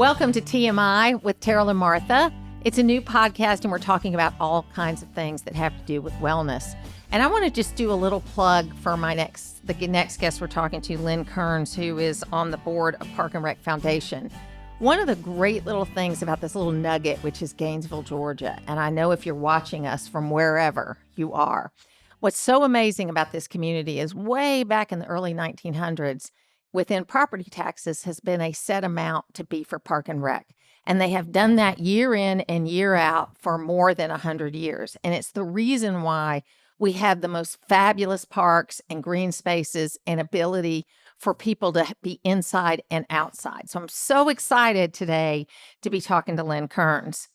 Welcome to TMI with Teryl and Martha. It's a new podcast, and we're talking about all kinds of things that have to do with wellness. And I want to just do a little plug for the next guest we're talking to, Lynn Kearns, who is on the board of Park and Rec Foundation. One of the great little things about this little nugget, which is Gainesville, Georgia, and I know if you're watching us from wherever you are, what's so amazing about this community is way back in the early 1900s, within property taxes has been a set amount to be for Park and Rec. And they have done that year in and year out for more than 100 years. And it's the reason why we have the most fabulous parks and green spaces and ability for people to be inside and outside. So I'm so excited today to be talking to Lynn Kearns.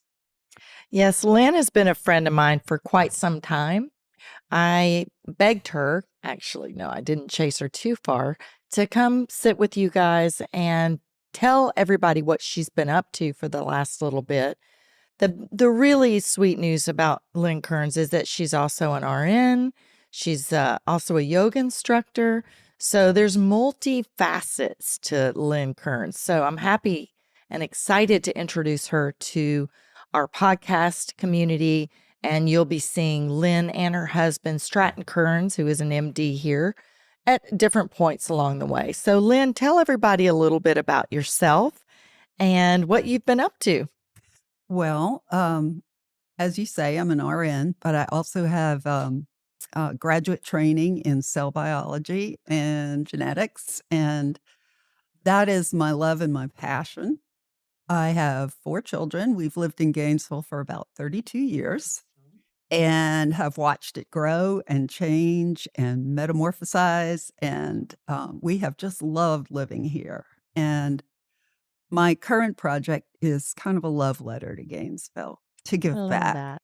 Yes, Lynn has been a friend of mine for quite some time. I begged her, actually, no, I didn't chase her too far, to come sit with you guys and tell everybody what she's been up to for the last little bit. The really sweet news about Lynn Kearns is that she's also an RN. She's also a yoga instructor. So there's multi-facets to Lynn Kearns. So I'm happy and excited to introduce her to our podcast community. And you'll be seeing Lynn and her husband, Stratton Kearns, who is an MD here, at different points along the way. So Lynn, tell everybody a little bit about yourself and what you've been up to. Well, as you say, I'm an RN, but I also have graduate training in cell biology and genetics, and that is my love and my passion. I have 4 children. We've lived in Gainesville for about 32 years and have watched it grow and change and metamorphosize, and we have just loved living here. And my current project is kind of a love letter to Gainesville to give back.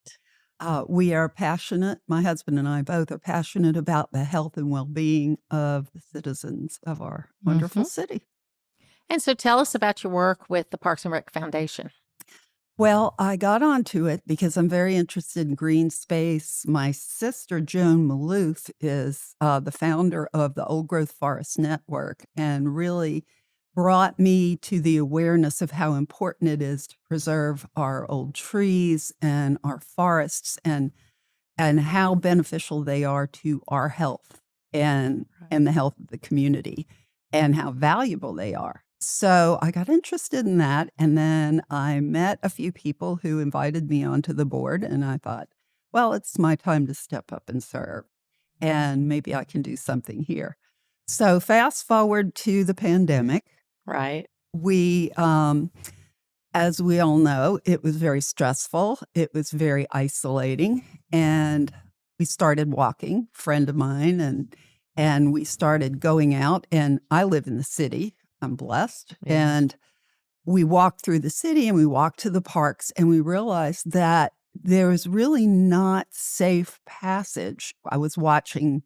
We are passionate, my husband and I both are passionate about the health and well-being of the citizens of our wonderful city. And so tell us about your work with the Parks and Rec Foundation. Well, I got onto it because I'm very interested in green space. My sister, Joan Maloof, is the founder of the Old Growth Forest Network and really brought me to the awareness of how important it is to preserve our old trees and our forests and how beneficial they are to our health and the health of the community and how valuable they are. So I got interested in that, and then I met a few people who invited me onto the board, and I thought, well, it's my time to step up and serve, and maybe I can do something here. So fast forward to the pandemic. Right. We, as we all know, it was very stressful. It was very isolating, and we started walking, friend of mine, and we started going out, and I live in the city. I'm blessed. Yeah. And we walked through the city and we walked to the parks, and we realized that there was really not safe passage. I was watching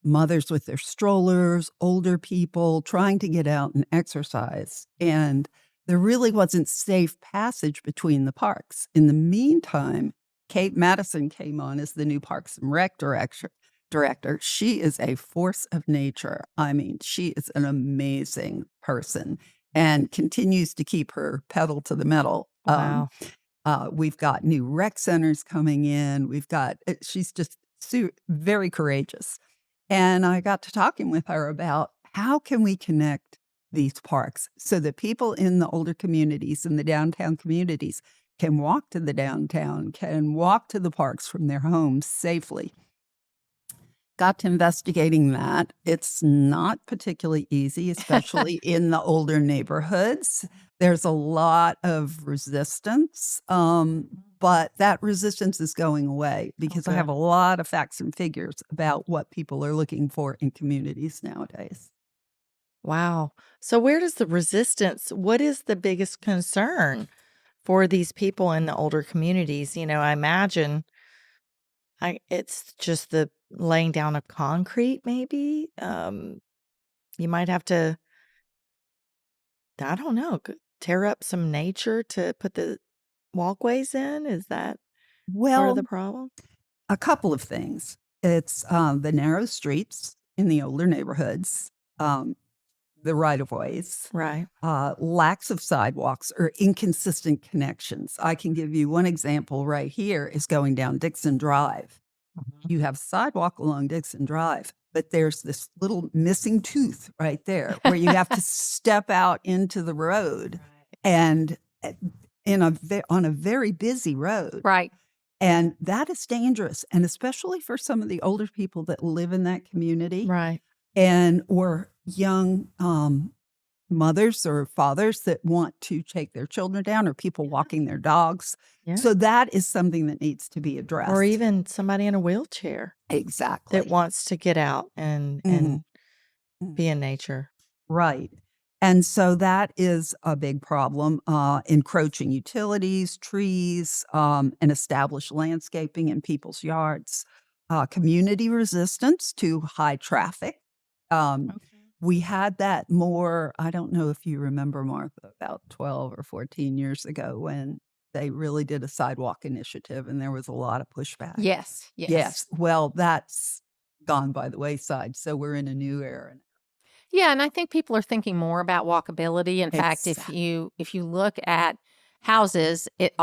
mothers with their strollers, older people trying to get out and exercise, and there really wasn't safe passage between the parks. In the meantime, Kate Madison came on as the new Parks and Rec director. She is a force of nature. I mean, she is an amazing person and continues to keep her pedal to the metal. Wow. We've got new rec centers coming in. She's just very courageous. And I got to talking with her about how can we connect these parks so that people in the older communities and the downtown communities can walk to the downtown, can walk to the parks from their homes safely. Got to investigating that. It's not particularly easy, especially in the older neighborhoods. There's a lot of resistance, but that resistance is going away because I have a lot of facts and figures about what people are looking for in communities nowadays. Wow. So what is the biggest concern for these people in the older communities? I imagine it's just the laying down of concrete, maybe. You might have to, I don't know, tear up some nature to put the walkways in. Is that part of the problem? A couple of things. It's the narrow streets in the older neighborhoods. the right-of-ways, Right. lacks of sidewalks, or inconsistent connections. I can give you one example right here is going down Dixon Drive. Mhm. You have sidewalk along Dixon Drive, but there's this little missing tooth right there where you have to step out into the road and on a very busy road. Right. And that is dangerous. And especially for some of the older people that live in that community Right. or young mothers or fathers that want to take their children down or people walking their dogs. Yeah. So that is something that needs to be addressed. Or even somebody in a wheelchair Exactly. that wants to get out and Mhm. be in nature. Right. And so that is a big problem, encroaching utilities, trees, and established landscaping in people's yards, community resistance to high traffic. Um, Okay. we had that more, I don't know if you remember, Martha, about 12 or 14 years ago when they really did a sidewalk initiative and there was a lot of pushback. Yes. Yes. Well, that's gone by the wayside. So we're in a new era. Yeah, and I think people are thinking more about walkability. In fact, if you look at houses, it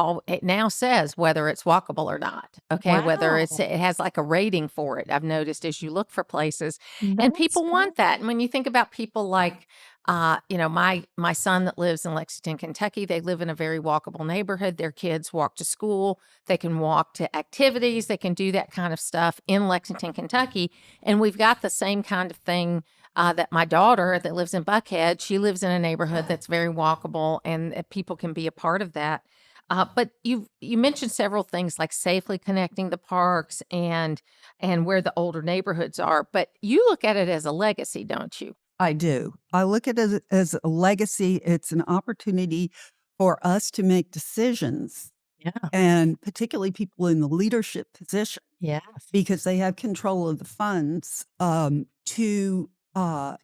now says whether it's walkable or not. Okay, whether Wow. it has like a rating for it. I've noticed as you look for places, and That's people want that. great. And when you think about people like, my son that lives in Lexington, Kentucky, they live in a very walkable neighborhood. Their kids walk to school. They can walk to activities. They can do that kind of stuff in Lexington, Kentucky. And we've got the same kind of thing that my daughter that lives in Buckhead, she lives in a neighborhood that's very walkable, and people can be a part of that. But you mentioned several things like safely connecting the parks and where the older neighborhoods are. But you look at it as a legacy, don't you? I do. I look at it as a legacy. It's an opportunity for us to make decisions, Yeah. and particularly people in the leadership position, Yes. because they have control of the funds to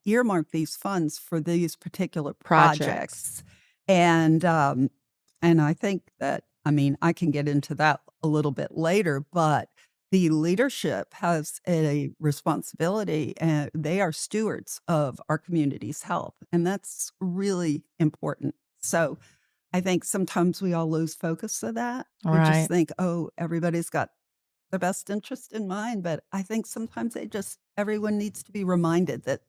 earmark these funds for these particular projects. And I think that, I mean, I can get into that a little bit later, but the leadership has a responsibility and they are stewards of our community's health. And that's really important. So I think sometimes we all lose focus of that. We Right. just think, oh, everybody's got the best interest in mind. But I think sometimes everyone needs to be reminded that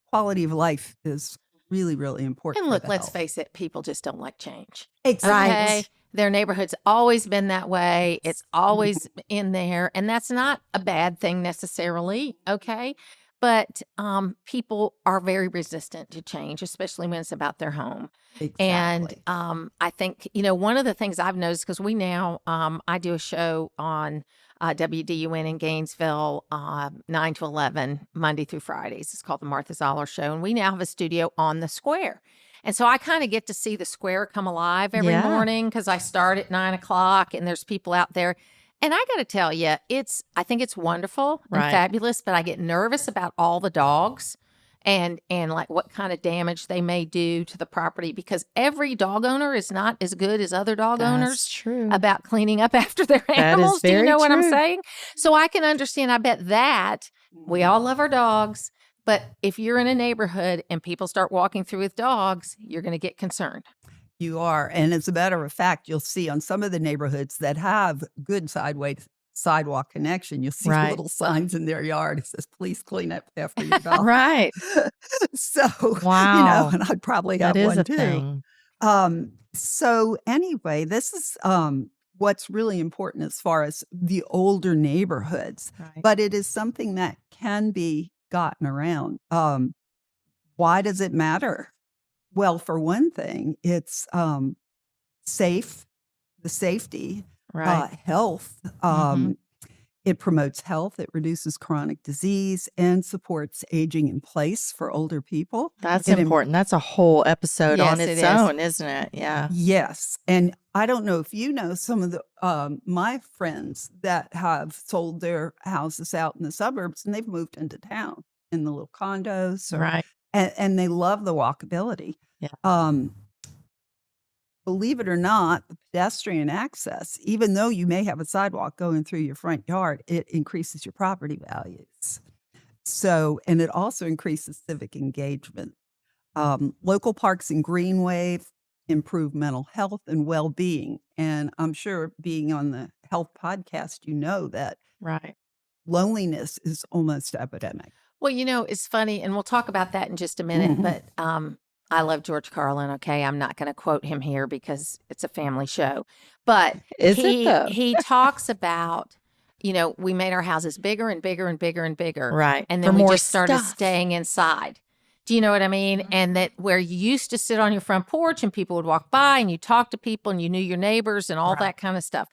quality of life is really, really important. And for look, the let's health. face it, people just don't like change. Exactly. Okay. Their neighborhood's always been that way. It's always in there. And that's not a bad thing necessarily. Okay. But people are very resistant to change, especially when it's about their home. And Exactly. I think, one of the things I've noticed, because we now, I do a show on WDUN in Gainesville, 9 to 11, Monday through Fridays. It's called the Martha Zoller Show. And we now have a studio on the square. And so I kind of get to see the square come alive every Yeah. morning because I start at 9 o'clock and there's people out there. And I got to tell you, I think it's wonderful and Right. fabulous, but I get nervous about all the dogs and like what kind of damage they may do to the property, because every dog owner is not as good as other dog That's owners true. about cleaning up after their That is animals. Do you very know what I'm true. saying? So I can understand. I bet that we all love our dogs, but if you're in a neighborhood and people start walking through with dogs, you're going to get concerned. You are. And as a matter of fact, you'll see on some of the neighborhoods that have good sidewalk connection, you'll see Right. little signs in their yard that says, please clean up after your dog. Right. So, Wow. and I'd probably have That is one a too. thing. So anyway, this is what's really important as far as the older neighborhoods, Right. but it is something that can be gotten around. Why does it matter? Well, for one thing, it's safe, the safety, Right. health. Mhm. It promotes health, it reduces chronic disease, and supports aging in place for older people. That's It im- important. That's a whole episode on Yes, it its is. own, isn't it? Yeah. Yes. And I don't know if you know some of the my friends that have sold their houses out in the suburbs and they've moved into town in the little condos Right. and they love the walkability. Yeah. Believe it or not, the pedestrian access, even though you may have a sidewalk going through your front yard, it increases your property values. So, and it also increases civic engagement. Local parks and greenways improve mental health and well-being. And I'm sure being on the health podcast, you know that Right. loneliness is almost epidemic. Well, it's funny, and we'll talk about that in just a minute, Mhm. but I love George Carlin, okay? I'm not going to quote him here because it's a family show. But Is it he though? he talks about, we made our houses bigger and bigger and bigger and bigger. Right. And For then we more just started stuff. staying inside. Do you know what I mean? And that where you used to sit on your front porch and people would walk by and you talk to people and you knew your neighbors and all Right. that kind of stuff.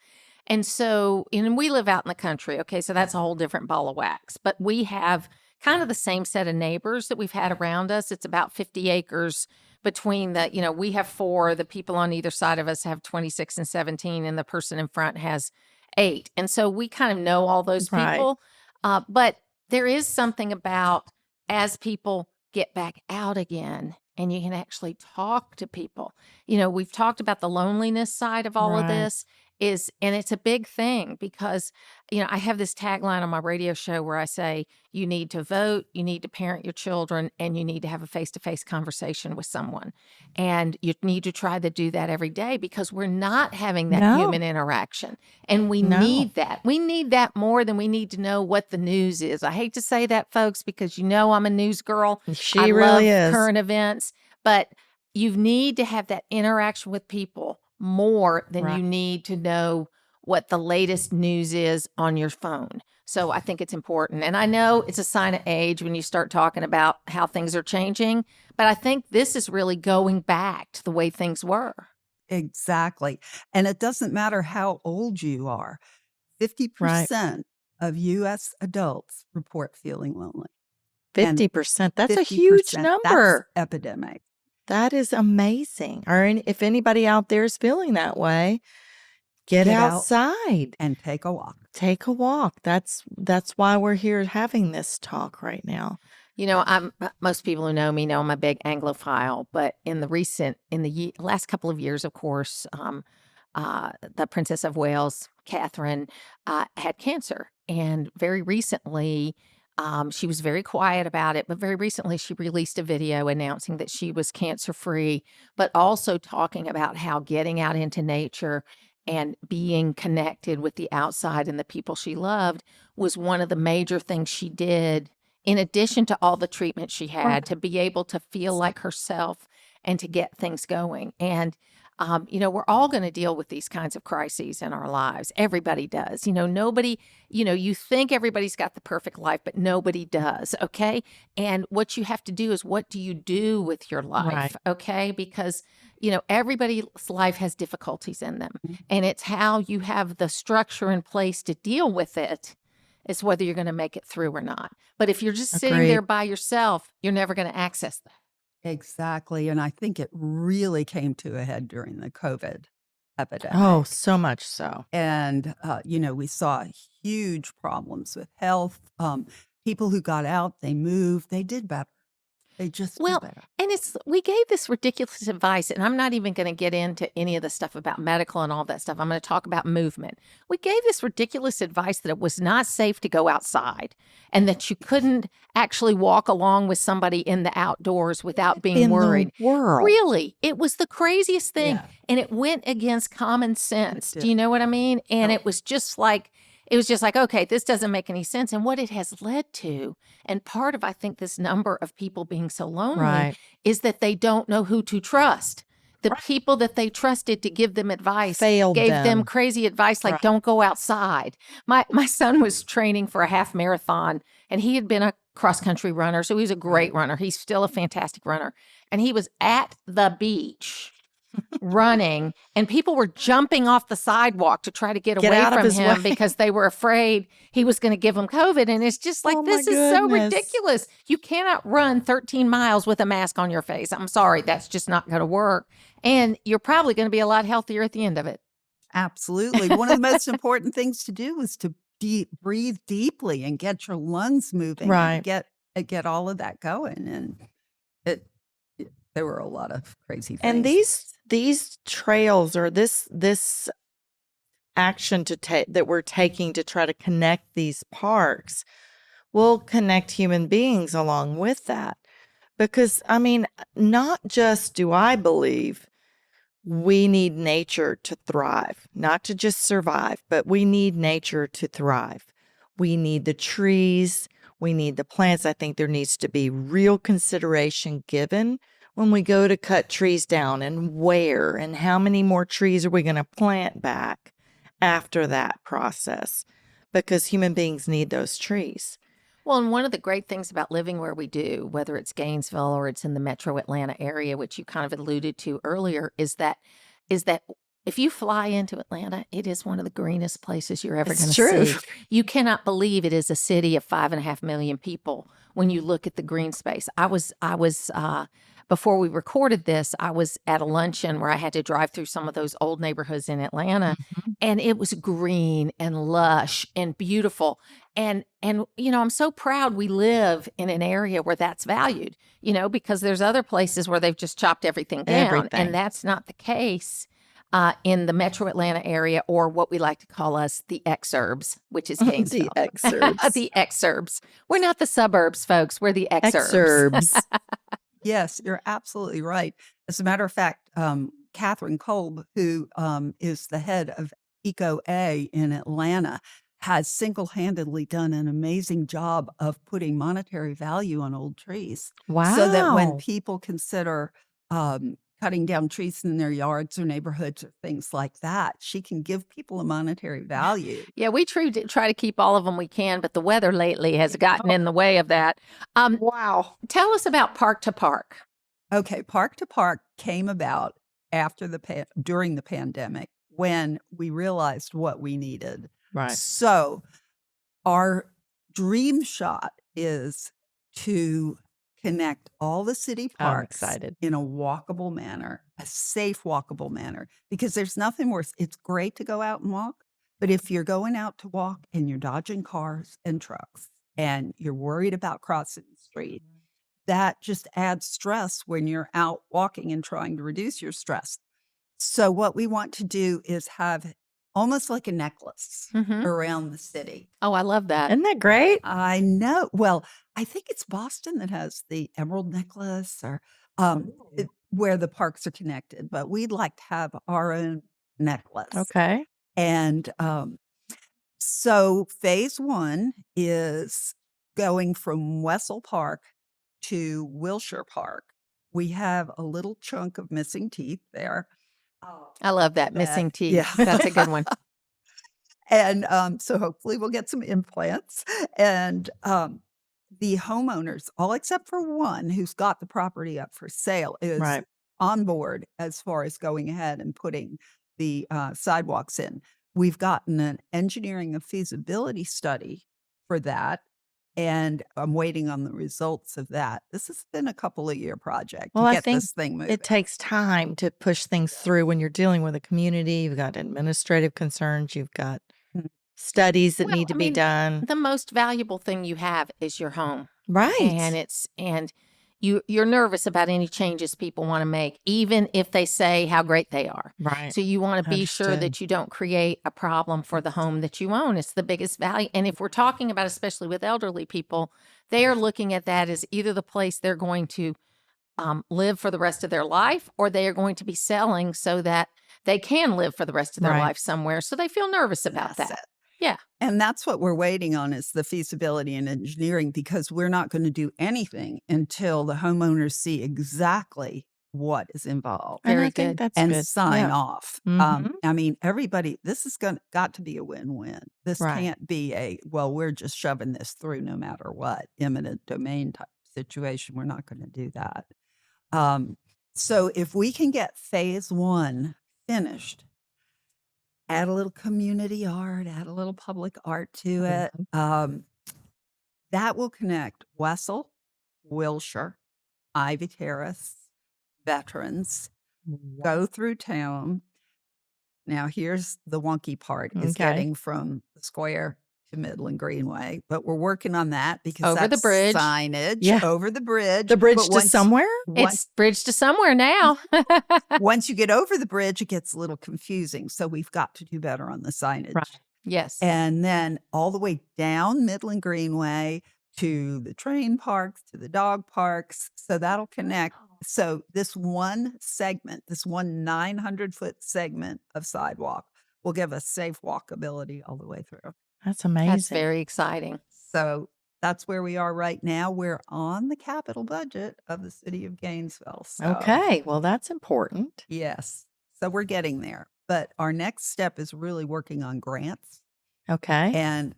And so, and we live out in the country, okay? So that's a whole different ball of wax. But we have kind of the same set of neighbors that we've had around us. It's about 50 acres between we have 4, the people on either side of us have 26 and 17, and the person in front has 8. And so we kind of know all those Right. people. But there is something about as people get back out again and you can actually talk to people. We've talked about the loneliness side of all of Right. this and it's a big thing because, I have this tagline on my radio show where I say, you need to vote, you need to parent your children, and you need to have a face-to-face conversation with someone. And you need to try to do that every day because we're not having that No. human interaction. And we No. need that. We need that more than we need to know what the news is. I hate to say that, folks, because I'm a news girl. She I really love is. current events, but you need to have that interaction with people more than Right. you need to know what the latest news is on your phone. So I think it's important. And I know it's a sign of age when you start talking about how things are changing, but I think this is really going back to the way things were. Exactly. And it doesn't matter how old you are. 50% of U.S. adults report feeling lonely. 50%. That's a 50%, huge number. That's epidemic. That is amazing. Or if anybody out there is feeling that way, get out outside and take a walk. Take a walk. That's why we're here having this talk right now. Most people who know me know I'm a big Anglophile, but in the last couple of years, of course, the Princess of Wales, Catherine, had cancer, and very recently, she was very quiet about it, but very recently she released a video announcing that she was cancer-free, but also talking about how getting out into nature and being connected with the outside and the people she loved was one of the major things she did, in addition to all the treatment she had, to be able to feel like herself and to get things going. And we're all going to deal with these kinds of crises in our lives. Everybody does. Nobody, you think everybody's got the perfect life, but nobody does. Okay. And what you have to do is, what do you do with your life? Right. Okay. Because, everybody's life has difficulties in them. And it's how you have the structure in place to deal with it is whether you're going to make it through or not. But if you're just sitting there by yourself, you're never going to access that. Exactly. And I think it really came to a head during the COVID epidemic. Oh, so much so. And, we saw huge problems with health. People who got out, they moved, they did better. They just did better. And we gave this ridiculous advice, and I'm not even going to get into any of the stuff about medical and all that stuff. I'm going to talk about movement. We gave this ridiculous advice that it was not safe to go outside and that you couldn't actually walk along with somebody in the outdoors without being worried. The world. Really, it was the craziest thing. Yeah. And it went against common sense. Do you know what I mean? And it was just like, okay, this doesn't make any sense. And what it has led to, and part of, I think, this number of people being so lonely is that they don't know who to trust. The people that they trusted to give them advice gave them crazy advice like, don't go outside. My son was training for a half marathon, and he had been a cross-country runner, so he was a great runner. He's still a fantastic runner. And he was at the beach running, and people were jumping off the sidewalk to try to get away from him because they were afraid he was going to give them COVID. And it's just like, this is so ridiculous. You cannot run 13 miles with a mask on your face. I'm sorry, that's just not going to work. And you're probably going to be a lot healthier at the end of it. Absolutely. One of the most important things to do is to breathe deeply and get your lungs moving. Right. And get all of that going. And there were a lot of crazy things. And these trails, or this action that we're taking to try to connect these parks, will connect human beings along with that. Because, I mean, not just do I believe we need nature to thrive, not to just survive, but we need nature to thrive. We need the trees, we need the plants. I think there needs to be real consideration given when we go to cut trees down, and where and how many more trees are we going to plant back after that process, because human beings need those trees. Well, and one of the great things about living where we do, whether it's Gainesville or it's in the metro Atlanta area, which you kind of alluded to earlier, is that if you fly into Atlanta, it is one of the greenest places you're ever going It's to true. see. You cannot believe it is a city of 5.5 million people when you look at the green space. I was before we recorded this, I was at a luncheon where I had to drive through some of those old neighborhoods in Atlanta, Mhm. and it was green and lush and beautiful. And I'm so proud we live in an area where that's valued, because there's other places where they've just chopped everything down, Everything. and that's not the case in the metro Atlanta area, or what we like to call us the exurbs, which is The Gainesville. exurbs. The exurbs. We're not the suburbs, folks. We're the exurbs. Exurbs. Yes, you're absolutely right. As a matter of fact, Catherine Kolb, who is the head of Eco A in Atlanta, has single-handedly done an amazing job of putting monetary value on old trees. So that when Wow. people consider cutting down trees in their yards or neighborhoods or things like that, she can give people a monetary value. Yeah, we try to keep all of them we can, but the weather lately has gotten in the way of that. Wow. Tell us about Park to Park. Okay, Park to Park came about after during the pandemic, when we realized what we needed. Right. So our dream shot is to connect all the city I'm parks excited. in a walkable manner, a safe walkable manner, because there's nothing worse. It's great to go out and walk, but if you're going out to walk and you're dodging cars and trucks and you're worried about crossing the street, that just adds stress when you're out walking and trying to reduce your stress. So what we want to do is have almost like a necklace Mhm. around the city. Oh, I love that. Isn't that great? I know. Well, I think it's Boston that has the emerald necklace, or where the parks are connected, but we'd like to have our own necklace. Okay. And so phase one is going from Wessel Park to Wilshire Park. We have a little chunk of missing teeth there. I love that. Missing teeth. Yeah. That's a good one. And so hopefully we'll get some implants. And the homeowners, all except for one who's got the property up for sale, is Right. on board as far as going ahead and putting the sidewalks in. We've gotten an engineering and feasibility study for that, and I'm waiting on the results of that. This has been a couple of year project Well, to I get think this thing moving. it takes time to push things through when you're dealing with a community. You've got administrative concerns, you've got Mm. studies that Well, need to I be mean, done. the most valuable thing you have is your home. Right. And you're nervous about any changes people want to make, even if they say how great they are. Right. So you want to be sure Understood. that you don't create a problem for the home that you own. It's the biggest value. And if we're talking about, especially with elderly people, they are looking at that as either the place they're going to live for the rest of their life, or they are going to be selling so that they can live for the rest of their Right. life somewhere. So they feel nervous about That's that. it. Yeah. And that's what we're waiting on, is the feasibility and engineering, because we're not going to do anything until the homeowners see exactly what is involved And Very I think good. that's and good. sign Yeah. off. Mhm. I mean, everybody, this is got to be a win-win. This Right. can't be well, we're just shoving this through no matter what, eminent domain type situation. We're not going to do that. So if we can get phase one finished, add a little community art, add a little public art to it, that will connect Wessel, Wilshire, Ivy Terrace, Veterans, go through town. Now, here's the wonky part, is Okay. getting from the square to Midland Greenway, but we're working on that because Over the that's bridge. signage. Yeah. Over the bridge. The bridge But to once- somewhere? once- It's bridge to somewhere now. Once you get over the bridge, it gets a little confusing. So we've got to do better on the signage. Right. Yes. And then all the way down Midland Greenway, to the train parks, to the dog parks. So that'll connect. So this one segment, this one 900-foot segment of sidewalk will give us safe walkability all the way through. That's That's amazing. very exciting. So that's where we are right now. We're on the capital budget of the city of Gainesville. So, Okay. Well, that's important. yes. So we're getting there. But our next step is really working on grants. Okay. And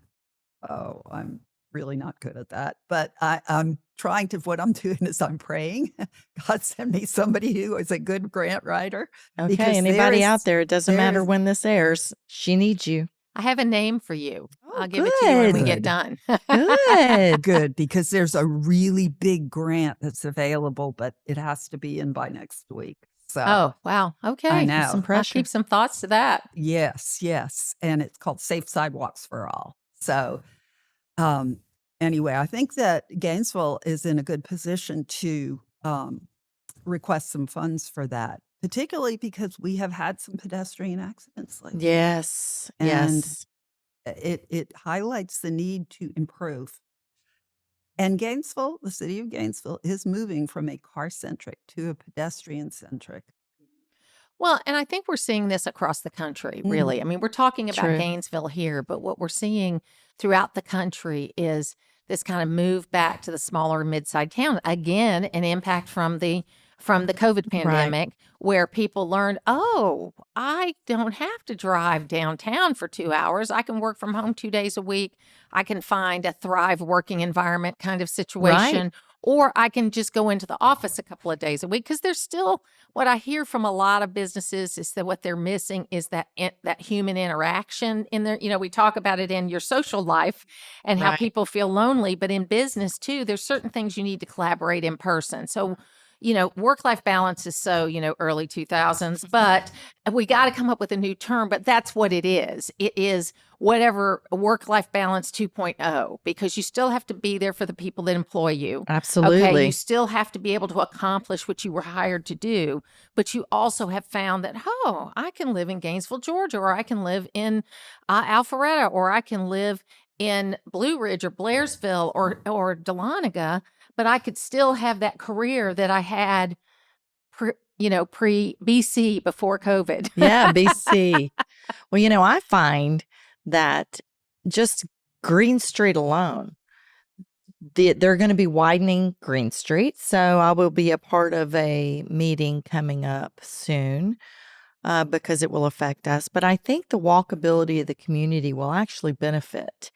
oh, I'm really not good at that. But I'm trying to, what I'm doing is I'm praying. God, send me somebody who is a good grant writer. Okay. Because Anybody out there, it doesn't there matter is- when this airs. She needs you. I have a name for you. Oh, I'll give it to you when we good. get done. Good. Good, because there's a really big grant that's available, but it has to be in by next week. So, Oh, wow. Okay. I know. Some I'll pressure. keep some thoughts to that. yes. And it's called Safe Sidewalks for All. So, anyway, I think that Gainesville is in a good position to request some funds for that, particularly because we have had some pedestrian accidents lately. Yes. And Yes. it highlights the need to improve. And Gainesville, the city of Gainesville, is moving from a car-centric to a pedestrian-centric. Well, and I think we're seeing this across the country, Mhm. really. I mean, we're talking about True. Gainesville here, but what we're seeing throughout the country is this kind of move back to the smaller mid-sized town. Again, an impact from the COVID pandemic where people learned, oh, I don't have to drive downtown for 2 hours. I can work from home 2 days a week. I can find a Thrive working environment kind of situation. Or I can just go into the office a couple of days a week because there's still what I hear from a lot of businesses is that what they're missing is that human interaction in there. You know, we talk about it in your social life and how Right. people feel lonely, but in business too, there's certain things you need to collaborate in person. So, you know, work-life balance is so, early 2000s, but we got to come up with a new term, but that's what it is. It is whatever work-life balance 2.0, because you still have to be there for the people that employ you. Absolutely. Okay, you still have to be able to accomplish what you were hired to do, but you also have found that, oh, I can live in Gainesville, Georgia, or I can live in Alpharetta, or I can live in Blue Ridge or Blairsville or Dahlonega, but I could still have that career that I had pre BC before COVID. Yeah, BC. Well, I find that just Green Street alone, they're going to be widening Green Street. So I will be a part of a meeting coming up soon because it will affect us. But I think the walkability of the community will actually benefit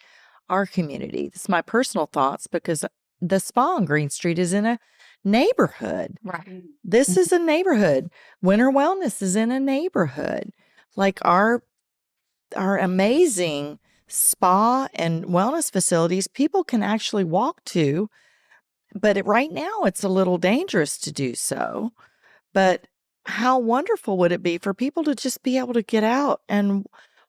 our community. This is my personal thoughts because the spa on Green Street is in a neighborhood. Right. This is a neighborhood. Winter Wellness is in a neighborhood. Like our amazing spa and wellness facilities, people can actually walk to, but right now it's a little dangerous to do so. But how wonderful would it be for people to just be able to get out and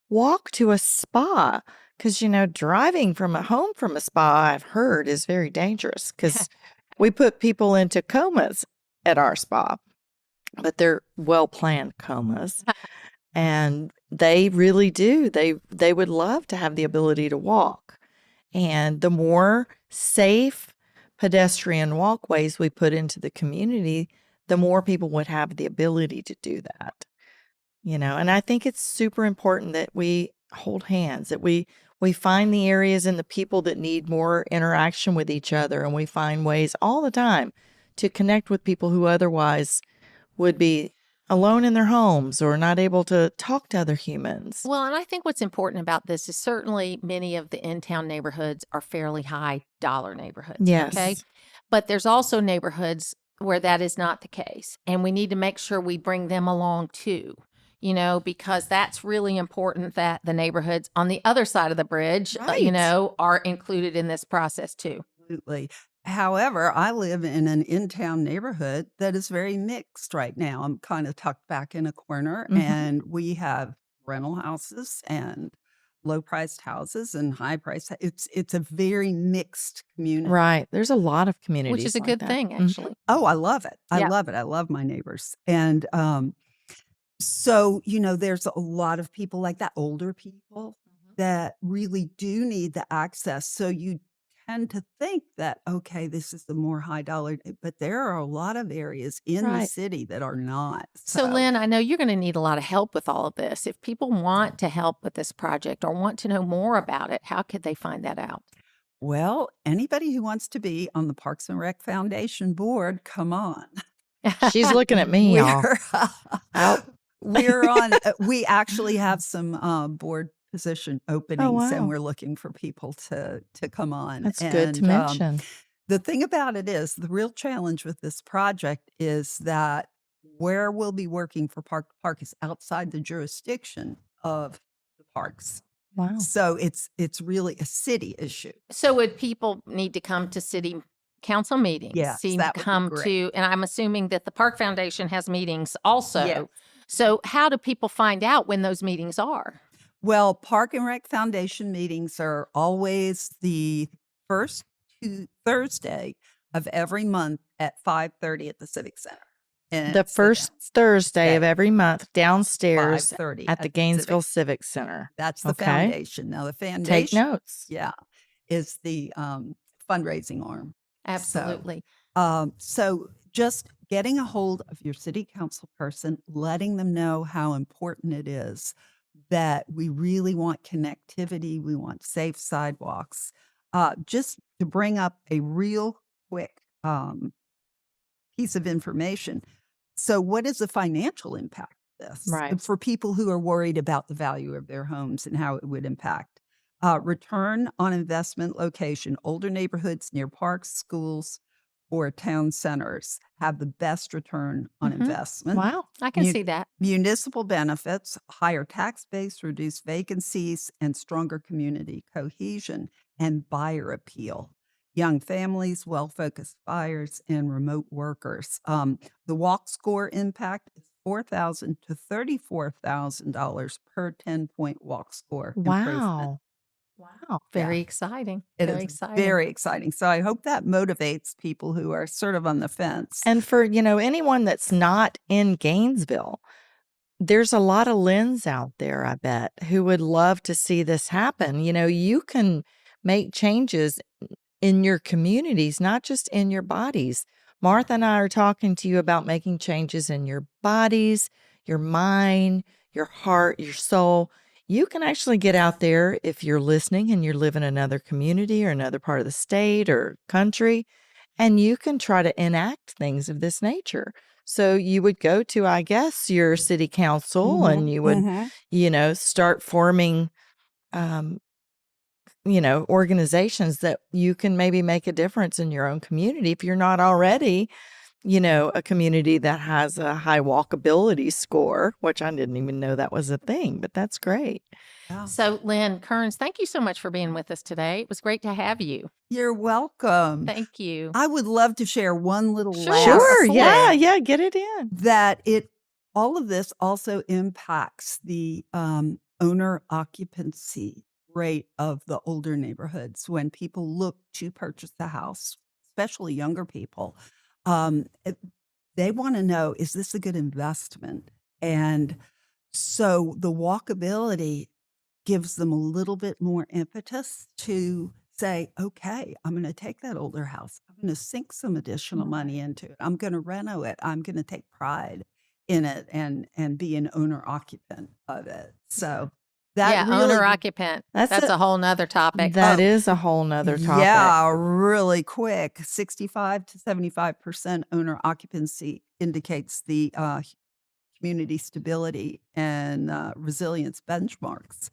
walk to a spa? Because, driving home from a spa, I've heard, is very dangerous because we put people into comas at our spa, but they're well-planned comas. And they really do. They would love to have the ability to walk. And the more safe pedestrian walkways we put into the community, the more people would have the ability to do that. And I think it's super important that we hold hands, that we find the areas and the people that need more interaction with each other, and we find ways all the time to connect with people who otherwise would be alone in their homes or not able to talk to other humans. Well, and I think what's important about this is certainly many of the in-town neighborhoods are fairly high dollar neighborhoods. Yes. Okay. But there's also neighborhoods where that is not the case. And we need to make sure we bring them along too, because that's really important that the neighborhoods on the other side of the bridge, Right. are included in this process too. Absolutely. However, I live in an in-town neighborhood that is very mixed right now. I'm kind of tucked back in a corner, Mhm. and we have rental houses and low-priced houses and high-priced. It's a very mixed community. Right. There's a lot of communities Which is a like good that. thing, Mhm. actually. Oh, I love it. I Yeah. love it. I love my neighbors. And so, there's a lot of people like that, older people that really do need the access. So you tend to think that, okay, this is the more high dollar, but there are a lot of areas in the Right. city that are not. So, Lynn, I know you're going to need a lot of help with all of this. If people want to help with this project or want to know more about it, how could they find that out? Well, anybody who wants to be on the Parks and Rec Foundation board, come on. She's looking at me, y'all. We're Out. we're on. We actually have some board position Oh, openings, and wow. we're looking for people to come on. That's good to And mention. the thing about it is, the real challenge with this project is that where we'll be working for Park is outside the jurisdiction of the parks. Wow. So it's really a city issue. So, would people need to come to city council meetings? Yes, See, that would be come great. to, and I'm assuming that the Park Foundation has meetings also. Yes. So, how do people find out when those meetings are? Well, Park and Rec Foundation meetings are always the first Thursday of every month at 5:30 at the Civic Center. And The it's first Thursday of Day. every month downstairs 5:30 at the Gainesville Civic Center. That's the Okay. foundation. Now the Take foundation, notes. yeah, is the fundraising arm. Absolutely. So just getting a hold of your city council person, letting them know how important it is that we really want connectivity, we want safe sidewalks. Just to bring up a real quick piece of information. So, what is the financial impact of this Right. for people who are worried about the value of their homes and how it would impact? Return on investment location. Older neighborhoods near parks, schools, or town centers have the best return on Mhm. investment. Wow. I can Mun- see that. Municipal benefits, higher tax base, reduced vacancies, and stronger community cohesion and buyer appeal. Young families, well-focused buyers, and remote workers. The walk score impact is $4,000 to $34,000 per 10-point walk score improvement. Wow. Wow. Very exciting. It Very is exciting. very exciting. So I hope that motivates people who are sort of on the fence. And for, anyone that's not in Gainesville, there's a lot of Lynn's out there, I bet, who would love to see this happen. You can make changes in your communities, not just in your bodies. Martha and I are talking to you about making changes in your bodies, your mind, your heart, your soul. You can actually get out there if you're listening and you live in another community or another part of the state or country, and you can try to enact things of this nature. So you would go to, I guess, your city council and you would, start forming, organizations that you can maybe make a difference in your own community if you're not already, a community that has a high walkability score, which I didn't even know that was a thing, but that's great. Yeah. So, Lynn Kearns, thank you so much for being with us today. It was great to have you. You're welcome. Thank you. I would love to share one little Sure. last Sure. thing, Yeah. Get it in. that all of this also impacts the owner occupancy rate of the older neighborhoods when people look to purchase the house, especially younger people. They want to know, is this a good investment? And so the walkability gives them a little bit more impetus to say, okay, I'm going to take that older house. I'm going to sink some additional money into it. I'm going to reno it. I'm going to take pride in it and be an owner occupant of it. So that really, owner occupant. That's That's a whole nother topic. That is a whole nother topic. yeah, really quick. 65 to 75% owner occupancy indicates the community stability and resilience benchmarks.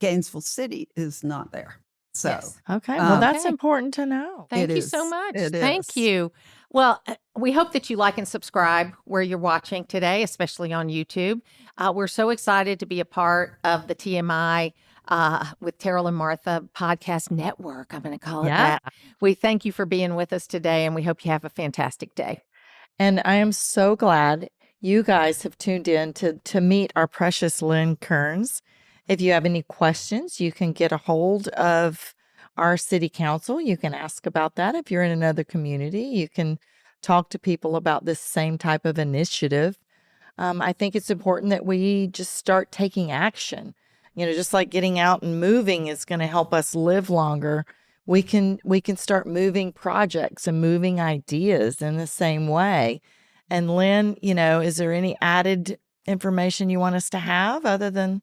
Gainesville City is not there. So Yes. Okay. Well, that's Okay. important to know. Thank It you so is. much. It Thank is. you. Well, we hope that you like and subscribe where you're watching today, especially on YouTube. We're so excited to be a part of the TMI with Teryl and Martha podcast network. I'm going to call it Yeah. that. We thank you for being with us today, and we hope you have a fantastic day. And I am so glad you guys have tuned in to meet our precious Lynn Kearns. If you have any questions, you can get a hold of our city council. You can ask about that. If you're in another community, you can talk to people about this same type of initiative. I think it's important that we just start taking action. Just like getting out and moving is going to help us live longer. we can start moving projects and moving ideas in the same way. And Lynn, is there any added information you want us to have other than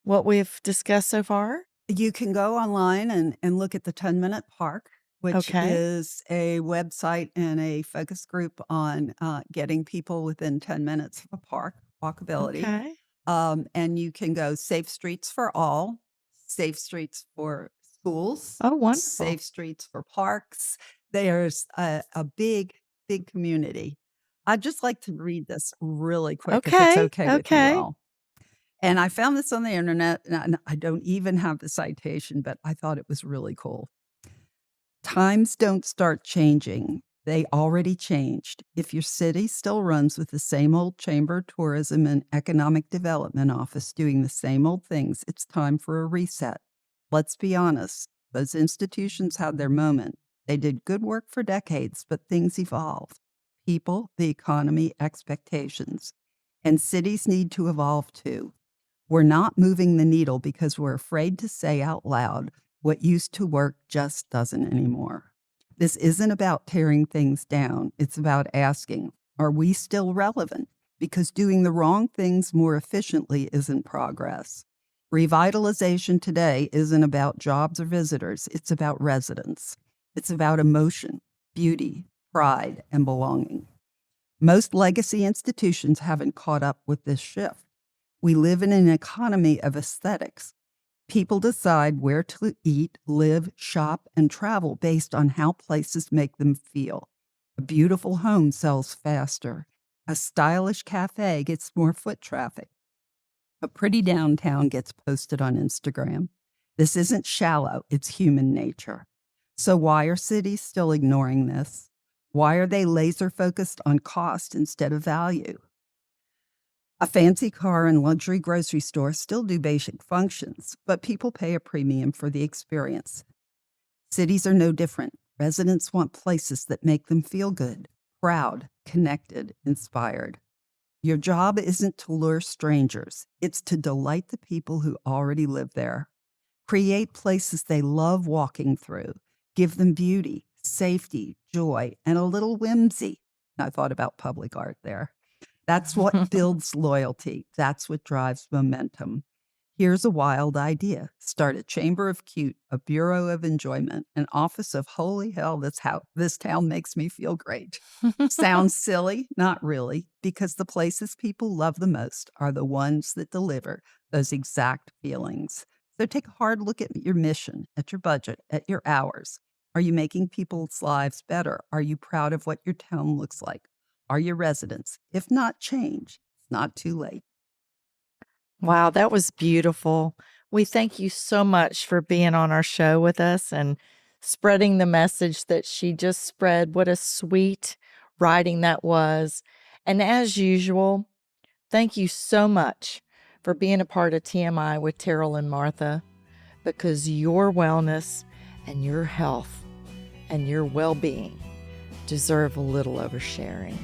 what we've discussed so far? You can go online and look at the 10-Minute Park, which Okay. is a website and a focus group on getting people within 10 minutes of a park, walkability. Okay. And you can go Safe Streets for All, Safe Streets for Schools, Oh, wonderful. Safe Streets for Parks. There's a big, big community. I'd just like to read this really quick if it's Okay. okay with you all. And I found this on the internet, and I don't even have the citation, but I thought it was really cool. Times don't start changing. They already changed. If your city still runs with the same old Chamber of Tourism and Economic Development Office doing the same old things, it's time for a reset. Let's be honest, those institutions had their moment. They did good work for decades, but things evolve. People, the economy, expectations. And cities need to evolve too. We're not moving the needle because we're afraid to say out loud what used to work just doesn't anymore. This isn't about tearing things down. It's about asking, are we still relevant? Because doing the wrong things more efficiently isn't progress. Revitalization today isn't about jobs or visitors. It's about residents. It's about emotion, beauty, pride, and belonging. Most legacy institutions haven't caught up with this shift. We live in an economy of aesthetics. People decide where to eat, live, shop, and travel based on how places make them feel. A beautiful home sells faster. A stylish cafe gets more foot traffic. A pretty downtown gets posted on Instagram. This isn't shallow, it's human nature. So why are cities still ignoring this? Why are they laser focused on cost instead of value? A fancy car and luxury grocery store still do basic functions, but people pay a premium for the experience. Cities are no different. Residents want places that make them feel good, proud, connected, inspired. Your job isn't to lure strangers. It's to delight the people who already live there. Create places they love walking through. Give them beauty, safety, joy, and a little whimsy. I thought about public art there. That's what builds loyalty. That's what drives momentum. Here's a wild idea. Start a chamber of cute, a bureau of enjoyment, an office of holy hell, that's how this town makes me feel great. Sounds silly? Not really, because the places people love the most are the ones that deliver those exact feelings. So take a hard look at your mission, at your budget, at your hours. Are you making people's lives better? Are you proud of what your town looks like? Are your residents? If not, change. It's not too late. Wow, that was beautiful. We thank you so much for being on our show with us and spreading the message that she just spread. What a sweet writing that was. And as usual, thank you so much for being a part of TMI with Teryl and Martha, because your wellness and your health and your well-being deserve a little oversharing.